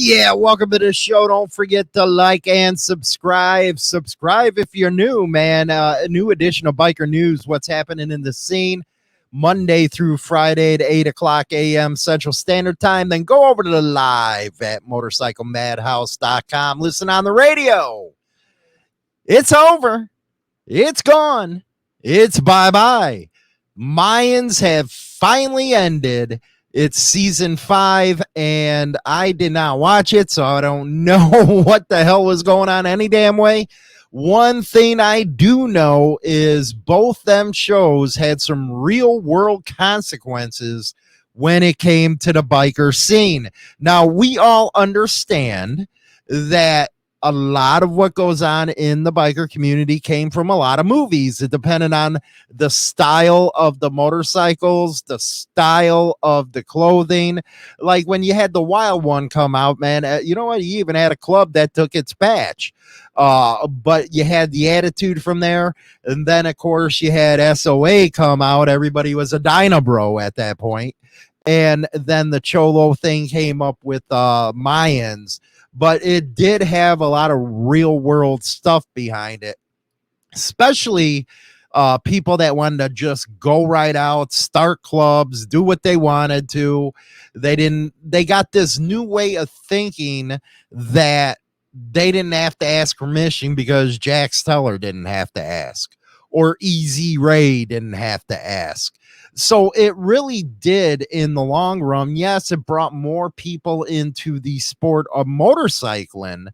Yeah, welcome to the show. Don't forget to like and subscribe. Subscribe if you're new, man. A new edition of Biker News. What's happening in the scene Monday through Friday at 8 o'clock a.m. Central Standard Time. Then go over to the live at MOTORCYCLEMADHOUSE.com. Listen on the radio. It's over. It's gone. It's bye-bye. Mayans have finally ended. It's season 5, and I did not watch it, so I don't know what the hell was going on any damn way. One thing I do know is both them shows had some real-world consequences when it came to the biker scene. Now, we all understand that a lot of what goes on in the biker community came from a lot of movies. It depended on the style of the motorcycles, the style of the clothing. Like when you had the Wild One come out, man, you know what? You even had a club that took its patch. But you had the Attitude from there. And then, of course, you had SOA come out. Everybody was a Dynabro at that point. And then the Cholo thing came up with Mayans. But it did have a lot of real world stuff behind it, especially people that wanted to just go right out, start clubs, do what they wanted to. They got this new way of thinking that they didn't have to ask permission because Jack Steller didn't have to ask, or Easy Ray didn't have to ask. So it really did in the long run. Yes, it brought more people into the sport of motorcycling.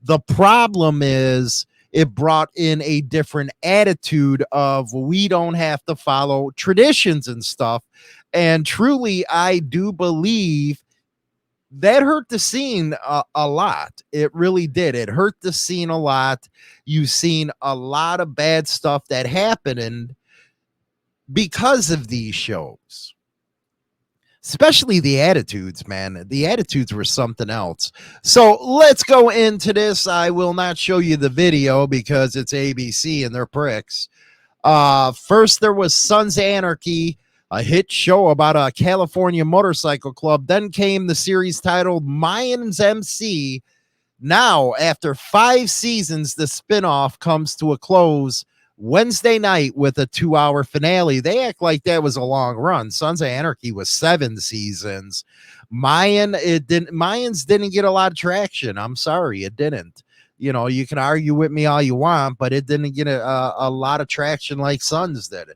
The problem is it brought in a different attitude of we don't have to follow traditions and stuff. And truly, I do believe that hurt the scene a lot. It really did. It hurt the scene a lot. You've seen a lot of bad stuff that happened because of these shows, especially the Attitudes, man. The Attitudes were something else. So let's go into this. I will not show you the video because it's ABC and they're pricks. First, there was Sons of Anarchy, a hit show about a California motorcycle club. Then came the series titled Mayans MC. Now, after 5 seasons, the spinoff comes to a close Wednesday night with a 2-hour finale. They act like that was a long run. Sons of Anarchy was 7 seasons. Mayans didn't get a lot of traction. I'm sorry, it didn't. You know, you can argue with me all you want, but it didn't get a lot of traction like Sons did.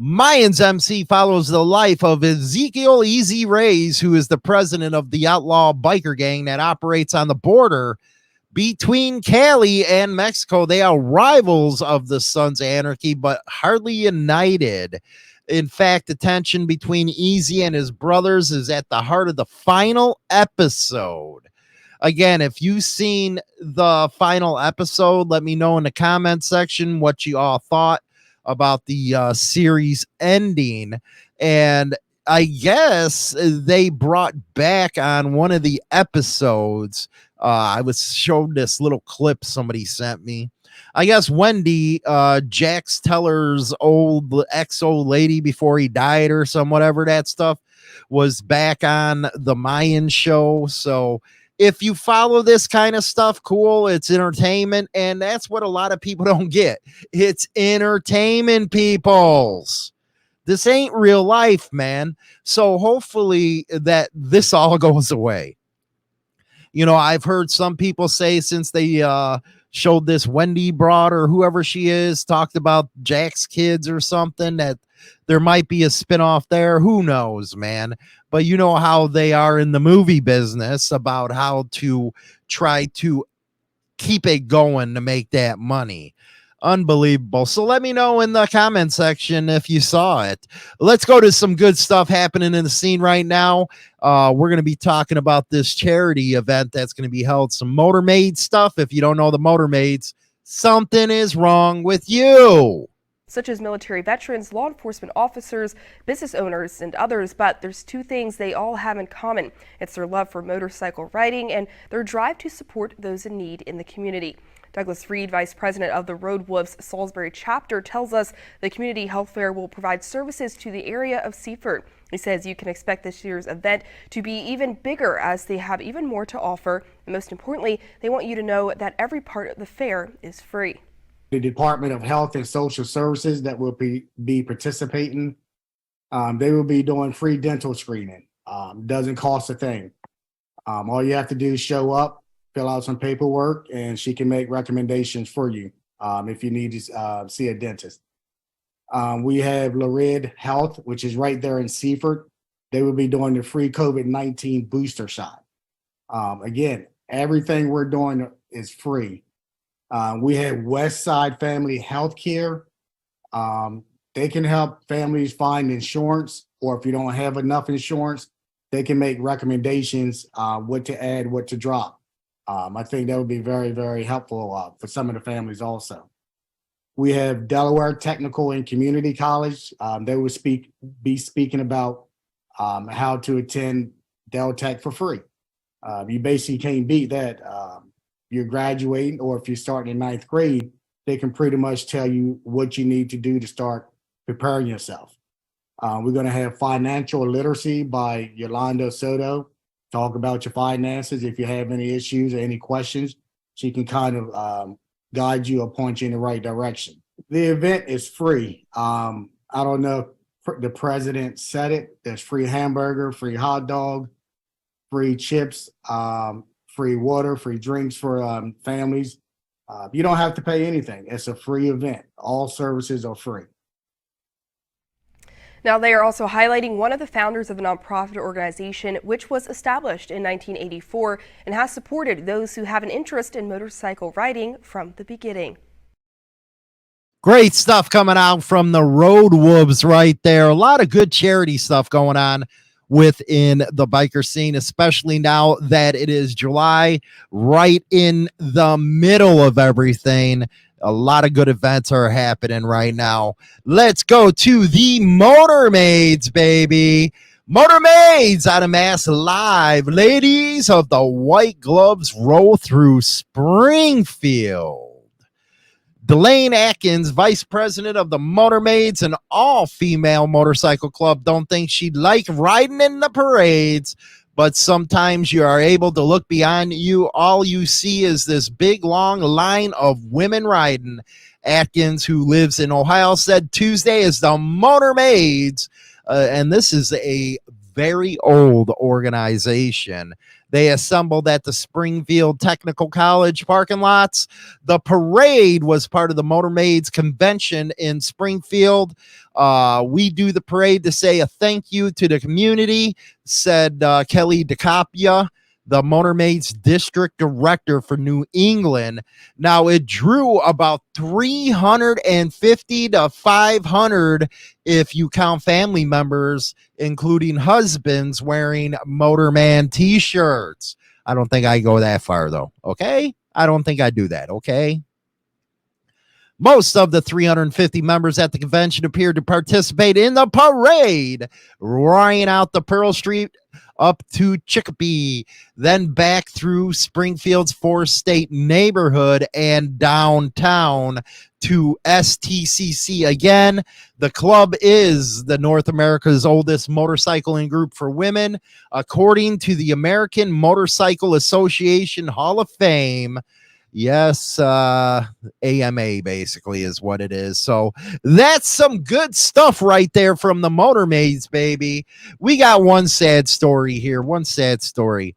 Mayans MC follows the life of Ezekiel Easy Reyes, who is the president of the outlaw biker gang that operates on the border between Cali and Mexico. They are rivals of the Sons of Anarchy, but hardly united. In fact, the tension between Easy and his brothers is at the heart of the final episode. Again, if you've seen the final episode, let me know in the comment section what you all thought about the series ending. And I guess they brought back on one of the episodes. I was shown this little clip somebody sent me. I guess Wendy, Jack Teller's old lady before he died or some whatever that stuff, was back on the Mayan show. So if you follow this kind of stuff, cool. It's entertainment, and that's what a lot of people don't get. It's entertainment, peoples. This ain't real life, man. So hopefully that this all goes away. You know, I've heard some people say since they showed this Wendy broad or whoever she is, talked about Jack's kids or something, that there might be a spinoff there. Who knows, man? But you know how they are in the movie business about how to try to keep it going to make that money. Unbelievable. So let me know in the comment section if you saw it. Let's go to some good stuff happening in the scene right now. We're going to be talking about this charity event that's going to be held, some Motor Maids stuff. If you don't know the Motor Maids, something is wrong with you. such as military veterans, law enforcement officers, business owners, and others, but there's two things they all have in common. It's their love for motorcycle riding and their drive to support those in need in the community. Douglas Reed, Vice President of the Road Wolves Salisbury chapter, tells us the community health fair will provide services to the area of Seaford. He says you can expect this year's event to be even bigger as they have even more to offer. And most importantly, they want you to know that every part of the fair is free. The Department of Health and Social Services that will be participating, they will be doing free dental screening. Doesn't cost a thing. All you have to do is show up, fill out some paperwork, and she can make recommendations for you if you need to see a dentist. We have Laredo Health, which is right there in Seaford. They will be doing the free COVID-19 booster shot. Again, everything we're doing is free. We have West Side Family Healthcare. They can help families find insurance, or if you don't have enough insurance, they can make recommendations what to add, what to drop. I think that would be very, very helpful for some of the families also. We have Delaware Technical and Community College. They will be speaking about how to attend Del Tech for free. You basically can't beat that. You're graduating, or if you're starting in 9th grade, they can pretty much tell you what you need to do to start preparing yourself. We're going to have financial literacy by Yolanda Soto. Talk about your finances. If you have any issues or any questions, she can kind of guide you or point you in the right direction. The event is free. I don't know if the president said it. There's free hamburger, free hot dog, free chips, free water, free drinks for families. You don't have to pay anything. It's a free event. All services are free. Now, they are also highlighting one of the founders of a nonprofit organization which was established in 1984 and has supported those who have an interest in motorcycle riding from the beginning. Great stuff coming out from the Road Wolves right there. A lot of good charity stuff going on within the biker scene, especially now that it is July, right in the middle of everything. A lot of good events are happening right now. Let's go to the Motor Maids, baby. Motor Maids out of Mass Live. Ladies of the White Gloves roll through Springfield. Delane Atkins, vice president of the Motor Maids, an all-female motorcycle club, don't think she'd like riding in the parades, but sometimes you are able to look beyond you. All you see is this big, long line of women riding. Atkins, who lives in Ohio, said Tuesday is the Motor Maids, and this is a very old organization. They assembled at the Springfield Technical College parking lots. The parade was part of the Motor Maids convention in Springfield. We do the parade to say a thank you to the community, said Kelly DeCapia, the Motor Maids district director for New England. Now, it drew about 350 to 500 if you count family members, including husbands wearing Motorman t-shirts. I don't think I go that far, though, okay? I don't think I do that, okay? Most of the 350 members at the convention appeared to participate in the parade, roaring out the Pearl Street up to Chicopee, then back through Springfield's four-state neighborhood and downtown to STCC. Again, the club is the North America's oldest motorcycling group for women, according to the American Motorcycle Association Hall of Fame. Yes, AMA basically is what it is. So that's some good stuff right there from the Motor Maids, baby. We got one sad story here, one sad story.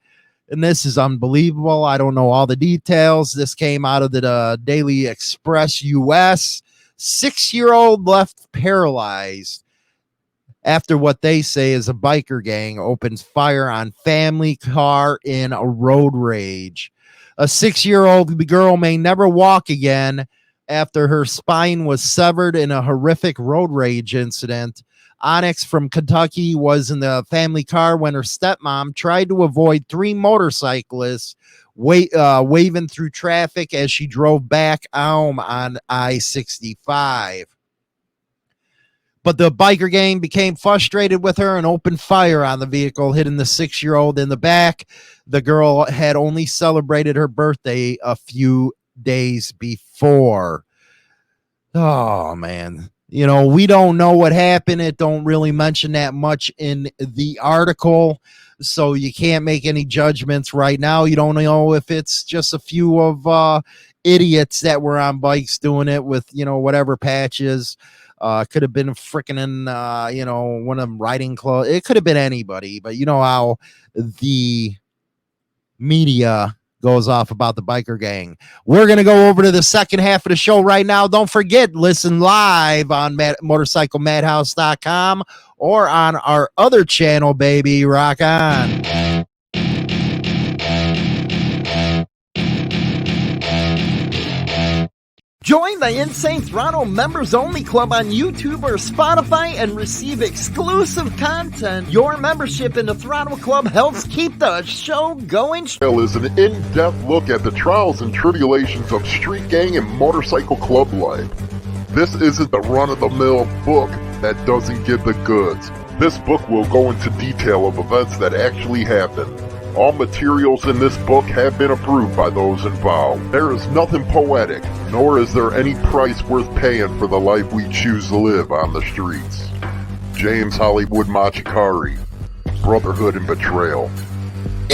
And this is unbelievable. I don't know all the details. This came out of the Daily Express US. 6-year-old left paralyzed after what they say is a biker gang opens fire on family car in a road rage. A 6-year-old girl may never walk again after her spine was severed in a horrific road rage incident. Onyx from Kentucky was in the family car when her stepmom tried to avoid 3 motorcyclists waving through traffic as she drove back home on I-65. But the biker gang became frustrated with her and opened fire on the vehicle, hitting the 6-year-old in the back. The girl had only celebrated her birthday a few days before. Oh, man. You know, we don't know what happened. It don't really mention that much in the article, so you can't make any judgments right now. You don't know if it's just a few of idiots that were on bikes doing it with, you know, whatever patches. Could have been freaking in, you know, one of them riding clothes. It could have been anybody, but you know how the media goes off about the biker gang. We're going to go over to the second half of the show right now. Don't forget, listen live on MotorcycleMadhouse.com or on our other channel, baby. Rock on. Join the Insane Throttle Members Only Club on YouTube or Spotify and receive exclusive content. Your membership in the Throttle Club helps keep the show going. Is an in-depth look at the trials and tribulations of street gang and motorcycle club life. This isn't the run-of-the-mill book that doesn't give the goods. This book will go into detail of events that actually happened. All materials in this book have been approved by those involved. There is nothing poetic, nor is there any price worth paying for the life we choose to live on the streets. James Hollywood Machikari, Brotherhood and Betrayal.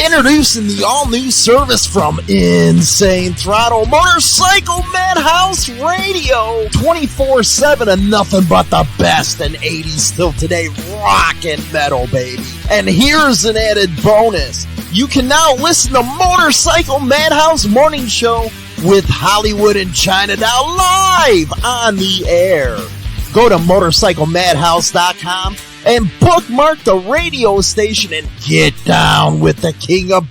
Introducing the all-new service from Insane Throttle, Motorcycle Madhouse Radio. 24/7 and nothing but the best in 80s till today rock and metal, baby. And here's an added bonus. You can now listen to Motorcycle Madhouse Morning Show with Hollywood and Chinatown live on the air. Go to MotorcycleMadhouse.com and bookmark the radio station and get down with the king of